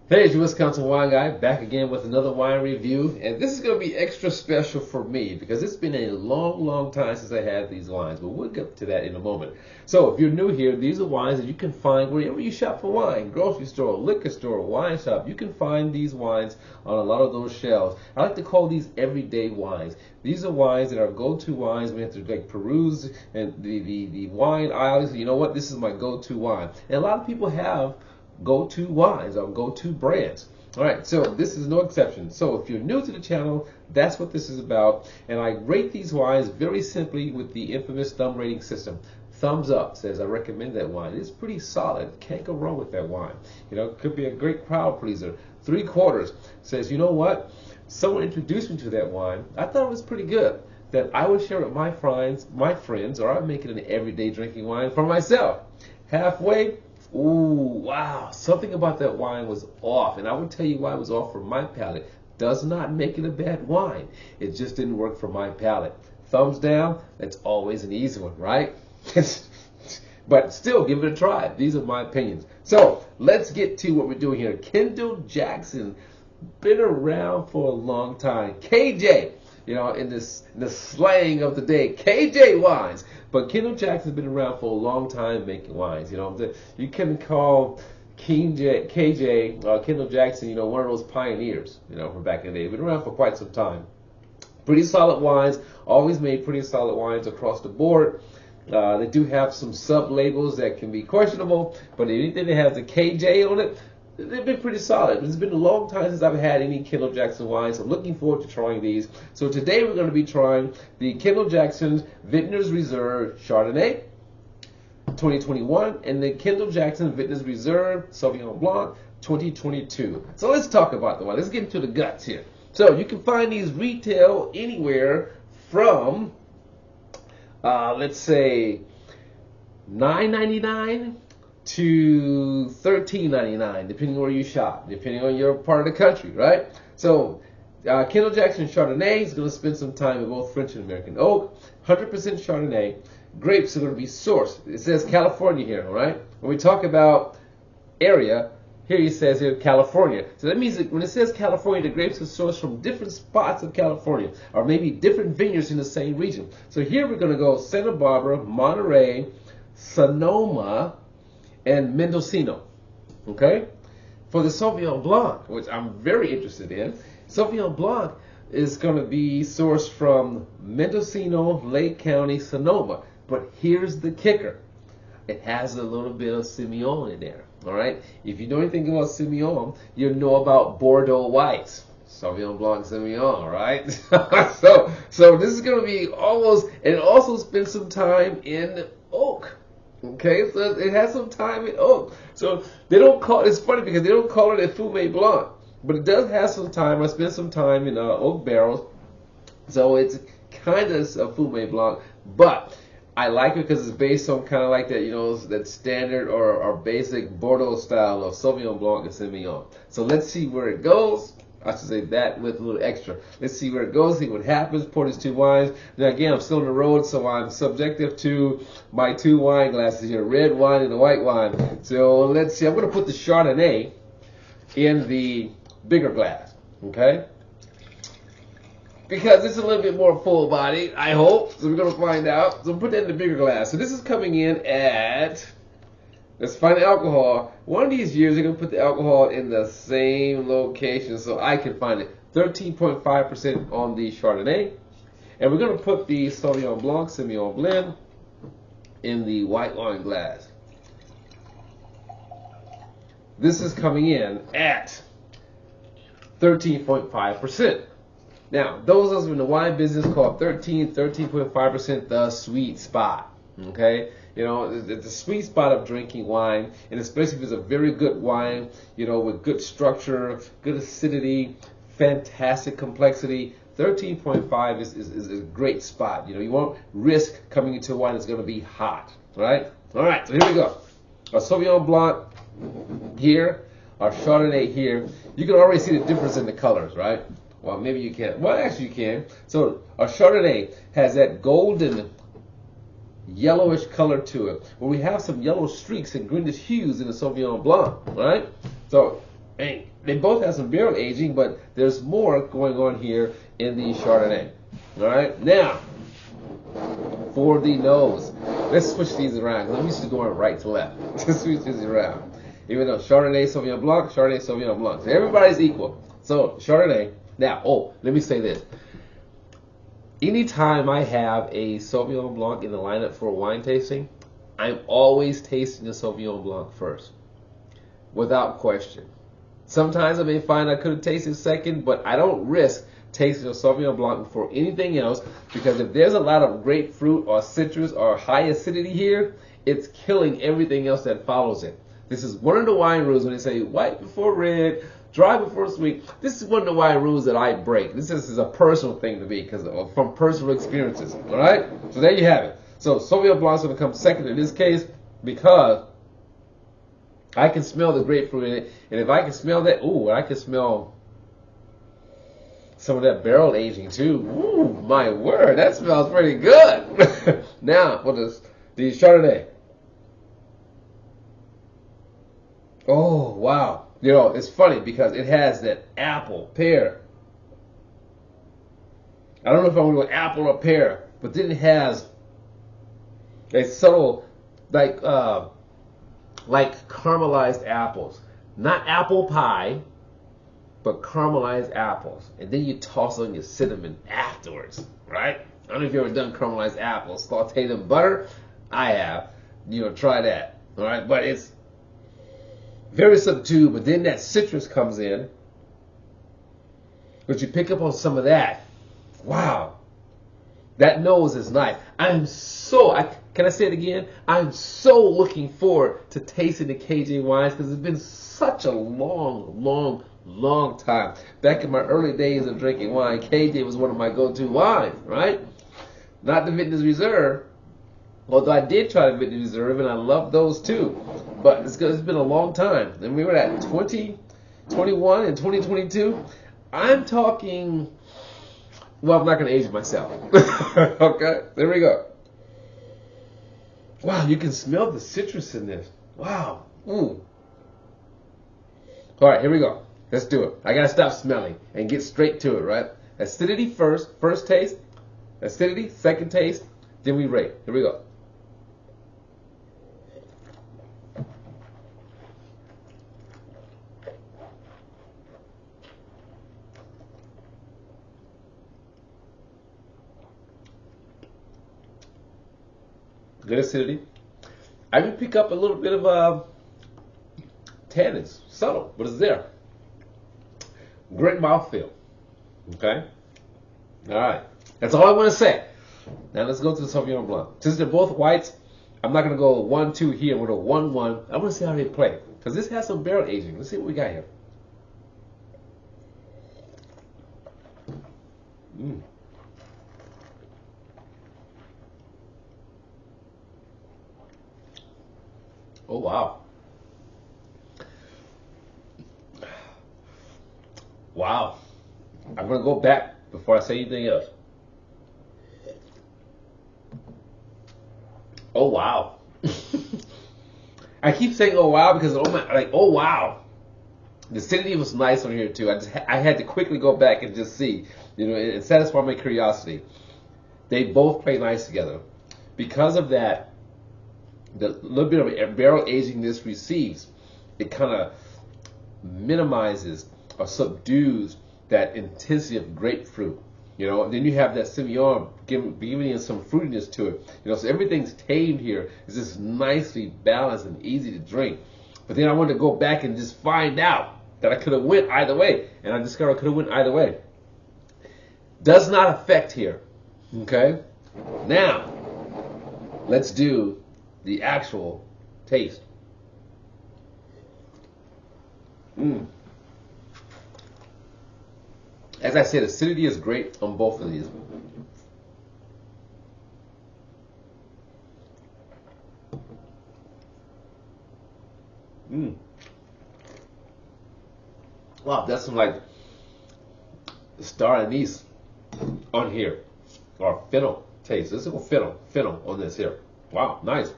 Hey, it's your Wisconsin wine guy back again with another wine review, and this is going to be extra special for me because it's been a long time since I had these wines, but we'll get to that in a moment. So if you're new here, these are wines that you can find wherever you shop for wine, grocery store, liquor store, wine shop. You can find these wines on a lot of those shelves. I like to call these everyday wines. These are wines that are go-to wines. We have to like peruse and the wine aisles. You know what? This is my go-to wine, and a lot of people have go-to wines or go-to brands. All right, so this is no exception. So if you're new to the channel, that's what this is about. And I rate these wines very simply with the infamous thumb rating system. Thumbs up says I recommend that wine. It's pretty solid. Can't go wrong with that wine. You know, it could be a great crowd pleaser. 3/4 says, you know what? Someone introduced me to that wine. I thought it was pretty good. That I would share it with my friends, or I'd make it an everyday drinking wine for myself. Halfway. Ooh, wow, something about that wine was off, and I will tell you why it was off for my palate. Does not make it a bad wine. It just didn't work for my palate. Thumbs down, that's always an easy one, right? But still, give it a try. These are my opinions. So, let's get to what we're doing here. Kendall Jackson, been around for a long time. KJ, you know, in the slang of the day, KJ wines. But Kendall Jackson's been around for a long time making wines. You know, you can call KJ, Kendall Jackson, you know, one of those pioneers, you know, from back in the day. Been around for quite some time. Pretty solid wines. Always made pretty solid wines across the board. They do have some sub-labels that can be questionable, but anything that has a KJ on it, they've been pretty solid. It's been a long time since I've had any Kendall Jackson wines. I'm looking forward to trying these. So today we're going to be trying the Kendall Jackson Vintner's Reserve Chardonnay 2021 and the Kendall Jackson Vintner's Reserve Sauvignon Blanc 2022. So let's talk about the wine. Let's get into the guts here. So you can find these retail anywhere from, let's say, $9.99 to $13.99, depending on where you shop, depending on your part of the country, right? So, Kendall Jackson Chardonnay is going to spend some time in both French and American oak. 100% Chardonnay. Grapes are going to be sourced. It says California here, all right? When we talk about area, here it says here California. So that means that when it says California, the grapes are sourced from different spots of California, or maybe different vineyards in the same region. So here we're going to go Santa Barbara, Monterey, Sonoma, and Mendocino, okay? For the Sauvignon Blanc, which I'm very interested in, Sauvignon Blanc is going to be sourced from Mendocino, Lake County, Sonoma. But here's the kicker. It has a little bit of Semillon in there, all right? If you know anything about Semillon, you know about Bordeaux whites. Sauvignon Blanc Semillon, all right? so this is going to be almost, and it also spends some time in oak. Okay, so it has some time in oak. So they don't call it's funny because they don't call it a Fumé Blanc, but it does have some time. I spent some time in oak barrels, so it's kind of a Fumé Blanc, but I like it because it's based on kind of like that, you know, that standard or basic Bordeaux style of Sauvignon Blanc and Semillon. So let's see where it goes. I should say that with a little extra. Let's see where it goes, see what happens, pour these two wines. Now again, I'm still on the road, so I'm subjective to my two wine glasses here, red wine and a white wine. So let's see, I'm going to put the Chardonnay in the bigger glass, okay? Because it's a little bit more full body, I hope. So we're going to find out. So put that in the bigger glass. So this is coming in at, let's find the alcohol. One of these years, they're going to put the alcohol in the same location so I can find it. 13.5% on the Chardonnay. And we're going to put the Sauvignon Blanc Semillon blend in the white wine glass. This is coming in at 13.5%. Now, those of us in the wine business call 13.5% the sweet spot. Okay? You know, it's the sweet spot of drinking wine, and especially if it's a very good wine, you know, with good structure, good acidity, fantastic complexity. 13.5 is a great spot. You know, you won't risk coming into a wine that's going to be hot, right? All right, so here we go. Our Sauvignon Blanc here, our Chardonnay here. You can already see the difference in the colors, right? Well, maybe you can't. Well, actually you can. So our Chardonnay has that golden yellowish color to it, where we have some yellow streaks and greenish hues in the Sauvignon Blanc, right? So And they both have some barrel aging, but there's more going on here in the Chardonnay. All right, now for the nose, let's switch these around. I'm used to going right to left. Let's switch these around. Even though Chardonnay, Sauvignon Blanc, Chardonnay, Sauvignon Blanc, so everybody's equal. So Chardonnay. Now, let me say this. Anytime I have a Sauvignon Blanc in the lineup for a wine tasting, I'm always tasting the Sauvignon Blanc first, without question. Sometimes I may find I could have tasted second, but I don't risk tasting a Sauvignon Blanc before anything else, because if there's a lot of grapefruit or citrus or high acidity here, it's killing everything else that follows it. This is one of the wine rules when they say white before red, dry before sweet. This is one of the wine rules that I break. This is a personal thing to me because from personal experiences. All right? So there you have it. So Sauvignon Blanc is going to come second in this case because I can smell the grapefruit in it. And if I can smell that, I can smell some of that barrel aging too. Ooh, my word, that smells pretty good. Now, what is the Chardonnay? Oh, wow. You know, it's funny because it has that apple, pear. I don't know if I'm going to go apple or pear, but then it has a subtle, like caramelized apples. Not apple pie, but caramelized apples. And then you toss on your cinnamon afterwards, right? I don't know if you've ever done caramelized apples. Sauteed in butter. I have. You know, try that. All right, but it's very subdued, but then that citrus comes in. But you pick up on some of that. Wow. That nose is nice. Can I say it again? I'm so looking forward to tasting the KJ wines because it's been such a long time. Back in my early days of drinking wine, KJ was one of my go-to wines, right? Not the Vintner's Reserve, although I did try the Vintner's Reserve and I love those too. But it's been a long time. And we were at 2021 and 2022. I'm talking, well, I'm not going to age myself. Okay, there we go. Wow, you can smell the citrus in this. Wow. All right, here we go. Let's do it. I got to stop smelling and get straight to it, right? Acidity first taste. Acidity, second taste. Then we rate. Here we go. Good acidity. I can pick up a little bit of tannins, subtle, but it's there. Great mouthfeel. Okay? All right. That's all I want to say. Now let's go to the Sauvignon Blanc. Since they're both whites, I'm not going to go 1-2 here. We're going to 1-1. I want to see how they play. Because this has some barrel aging. Let's see what we got here. Oh, wow. Wow. I'm going to go back before I say anything else. Oh, wow. I keep saying oh, wow, because oh, wow. The acidity was nice on here, too. I had to quickly go back and just see, and satisfy my curiosity. They both play nice together. Because of that, the little bit of barrel aging this receives, it kind of minimizes or subdues that intensity of grapefruit, and then you have that Semillon giving some fruitiness to it, so everything's tamed here. It's just nicely balanced and easy to drink. But then I wanted to go back and just find out that I could have went either way, and I discovered I could have went either way. Does not affect here, okay? Now, let's do the actual taste. As I said, acidity is great on both of these. Wow, that's some like star anise on here, or fennel taste. Let's go fennel on this here. Wow, nice.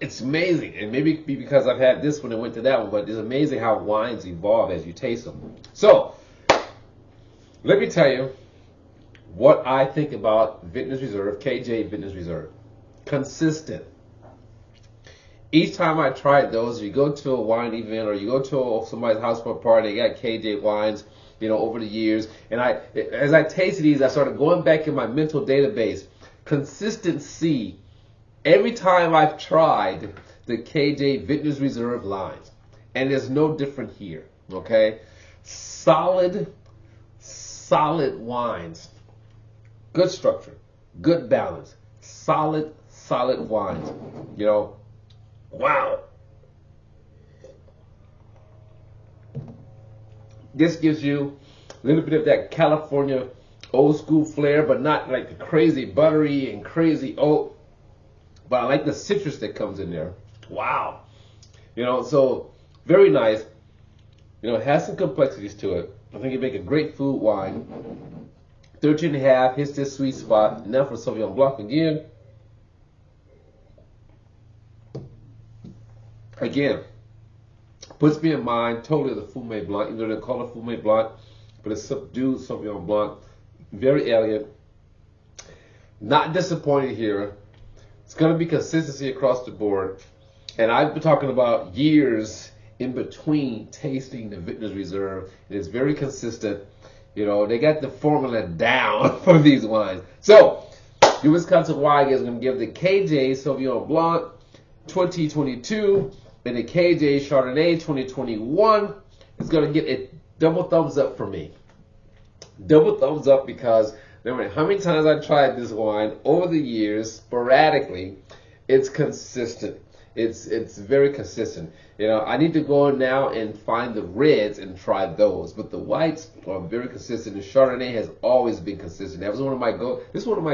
It's amazing, and maybe because I've had this one and went to that one, but it's amazing how wines evolve as you taste them. So, let me tell you what I think about Vintner's Reserve, KJ Vintner's Reserve. Consistent. Each time I tried those, you go to a wine event or you go to somebody's house for a party, they got KJ wines, over the years, and as I tasted these, I started going back in my mental database. Consistency. Every time I've tried the KJ Vintner's Reserve lines, and there's no different here, okay? Solid wines. Good structure, good balance, solid wines, wow. This gives you a little bit of that California old school flair, but not like the crazy buttery and crazy oak. But I like the citrus that comes in there. Wow. So very nice. It has some complexities to it. I think you make a great food wine. 13.5 hits this sweet spot. Now for Sauvignon Blanc again. Puts me in mind totally of the Fumé Blanc, even though they call it Fumé Blanc, but it's subdued Sauvignon Blanc. Very elegant. Not disappointed here. It's going to be consistency across the board. And I've been talking about years in between tasting the Vintner's Reserve. It is very consistent. They got the formula down for these wines. So, the Wisconsin Wine is going to give the KJ Sauvignon Blanc 2022 and the KJ Chardonnay 2021. It's going to get a double thumbs up for me. Double thumbs up because no matter how many times I tried this wine over the years, sporadically, it's consistent. It's very consistent. I need to go now and find the reds and try those, but the whites are very consistent. The Chardonnay has always been consistent. That was one of my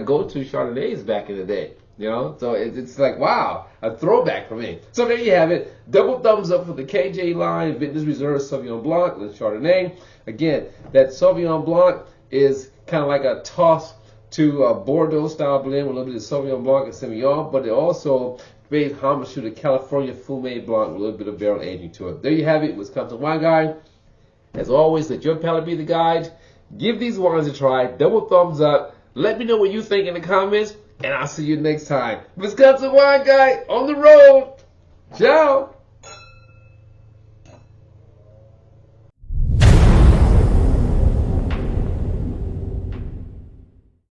go-to Chardonnays back in the day. So it's like, wow, a throwback for me. So there you have it. Double thumbs up for the KJ line, Vintner's Reserve Sauvignon Blanc, and Chardonnay. Again, that Sauvignon Blanc is kind of like a toss to a Bordeaux style blend with a little bit of Sauvignon Blanc and Semillon, but it also pays homage to the California Fumé Blanc with a little bit of barrel aging to it. There you have it, Wisconsin Wine Guy. As always, let your palate be the guide. Give these wines a try. Double thumbs up. Let me know what you think in the comments, and I'll see you next time. Wisconsin Wine Guy on the road. Ciao.